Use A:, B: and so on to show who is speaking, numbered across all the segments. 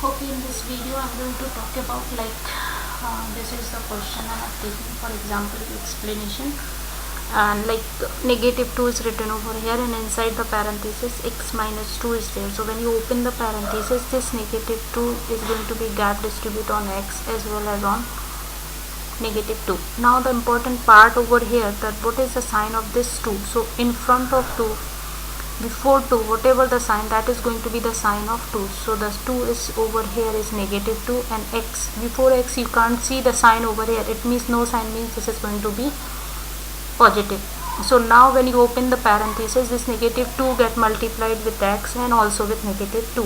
A: Okay, in this video I'm going to talk about this is the question I have taken for example explanation, and negative 2 is written over here, and inside the parenthesis x minus 2 is there. So when you open the parenthesis, this negative 2 is going to be gap distribute on x as well as on negative 2. Now the important part over here, that what is the sign of this 2. So in front of 2, before 2, whatever the sign, that is going to be the sign of 2. So the 2 is over here is negative 2, and x, before x you can't see the sign over here, it means no sign, means this is going to be positive. So now when you open the parenthesis, this negative 2 get multiplied with x and also with negative 2.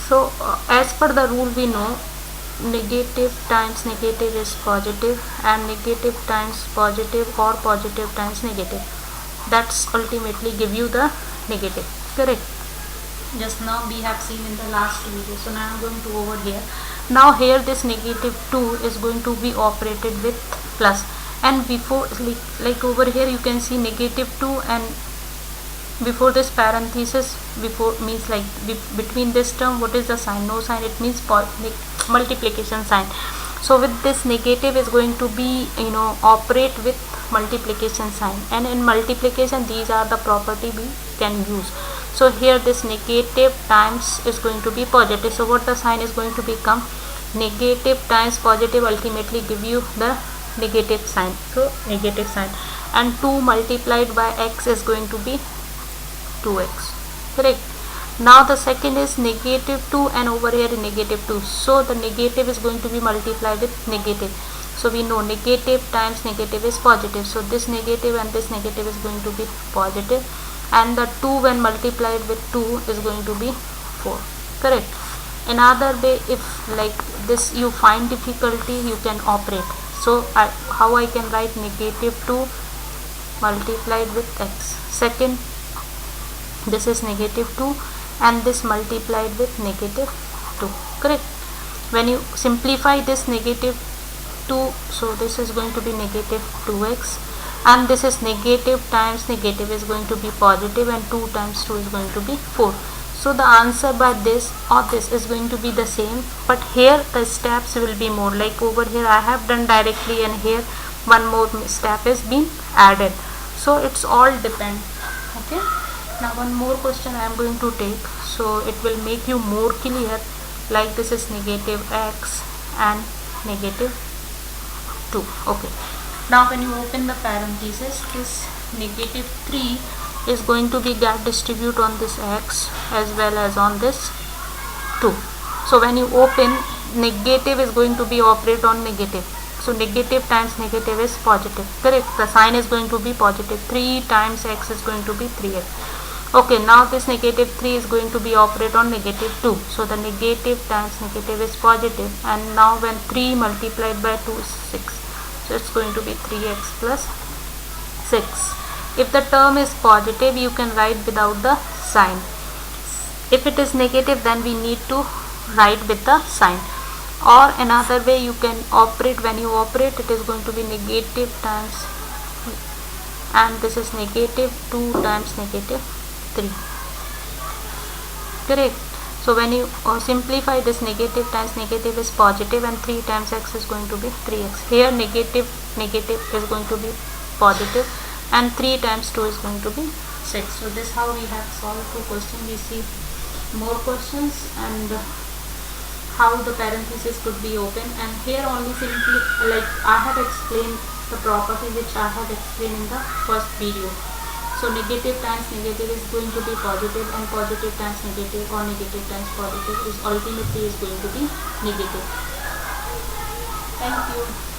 A: So as per the rule we know, negative times negative is positive, and negative times positive or positive times negative, that's ultimately give you the negative, correct? Just now we have seen in the last video. So now I'm going to over here. Now here this negative 2 is going to be operated with plus, and before like over here you can see negative 2, and before this parenthesis, before means like between this term, what is the sign? No sign, it means multiplication sign. So with this negative is going to be operate with multiplication sign, and in multiplication these are the property we can use. So here this negative times is going to be positive. So what the sign is going to become? Negative times positive ultimately give you the negative sign. So negative sign, and 2 multiplied by x is going to be 2x, correct? Now the second is negative 2, and over here is negative 2. So the negative is going to be multiplied with negative. So we know negative times negative is positive. So this negative and this negative is going to be positive, and the 2 when multiplied with 2 is going to be 4, correct? Another way, if like this you find difficulty, you can operate. So how I can write negative 2 multiplied with x. Second, this is negative 2 and this multiplied with negative 2, correct? When you simplify this negative 2, so this is going to be negative 2x, and this is negative times negative is going to be positive, and 2 times 2 is going to be 4. So the answer by this or this is going to be the same, but here the steps will be more. Like over here I have done directly, and here one more step is being added. So it's all depend, okay? Now one more question I am going to take, so it will make you more clear. Like this is negative x and negative 2, okay? Now when you open the parenthesis, this negative 3 is going to be gap distribute on this x as well as on this 2. So when you open, negative is going to be operate on negative. So negative times negative is positive, correct? The sign is going to be positive. 3 times x is going to be 3x. Okay, now this negative 3 is going to be operate on negative 2. So the negative times negative is positive, and now when 3 multiplied by 2 is 6. So it's going to be 3x plus 6. If the term is positive, you can write without the sign. If it is negative, then we need to write with the sign. Or another way you can operate, when you operate, it is going to be negative times, and this is negative 2 times negative 3, correct? So when you simplify, this negative times negative is positive, and 3 times x is going to be 3x. Here negative is going to be positive, and 3 times 2 is going to be 6. So this how we have solved 2 questions. We see more questions and how the parenthesis could be open, and here only simply like I have explained the property which I have explained in the first video. So negative times negative is going to be positive, and positive times negative or negative times positive is ultimately is going to be negative. Thank you.